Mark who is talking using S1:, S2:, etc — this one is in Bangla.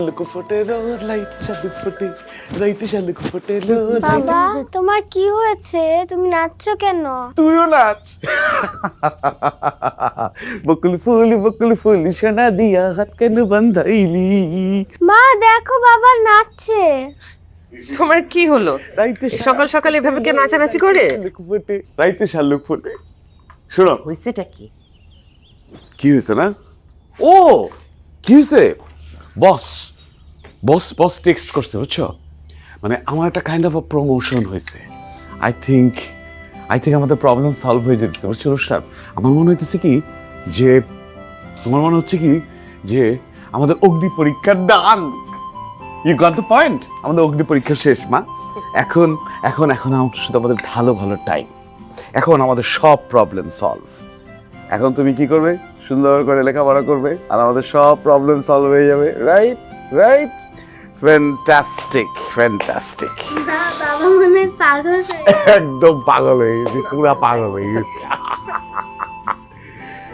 S1: শালুক ফোটে রোদ লাইট শালুক ফোটে রাইতে শালুক ফোটে
S2: বাবা তোমার কি হয়েছে? তুমি নাচছো কেন?
S1: তুইও নাচ। বকুল ফুল সোনা দিয়া হাত কেন বান্ধাইলি।
S2: মা দেখো বাবা নাচছে।
S3: তোমার কি হলো?
S1: রাইতে
S3: সকাল সকাল এভাবে কেউ নাচানাচি করে?
S1: শালুক ফোটে রাইতে শালুক ফোটে। শোনো
S3: হয়েছেটা কি?
S1: কি হয়েছে না? ও কি হয়েছে? বস বস বস টেক্সট করছে বুঝছো, মানে আমার একটা কাইন্ড অফ প্রমোশন হয়েছে। আই থিঙ্ক আমাদের প্রবলেম সলভ হয়ে যেতেছে বুঝছো রুশাদ। আমার মনে হচ্ছে কি যে আমাদের অগ্নি পরীক্ষার done. You got the point. আমাদের অগ্নি পরীক্ষা শেষ মা। এখন আমার শুধু আমাদের ভালো টাইম। এখন আমাদের সব প্রবলেম সলভ। এখন তুমি কি করবে? সুন্দর করে লেখাপড়া করবে আর আমাদের সব প্রবলেম সলভ হয়ে যাবে। Right fantastic.
S2: বাবা মনে হয় পাগল হয়ে
S1: একদম পাগল হয়ে গেছে, পুরা পাগল হয়ে গেছে।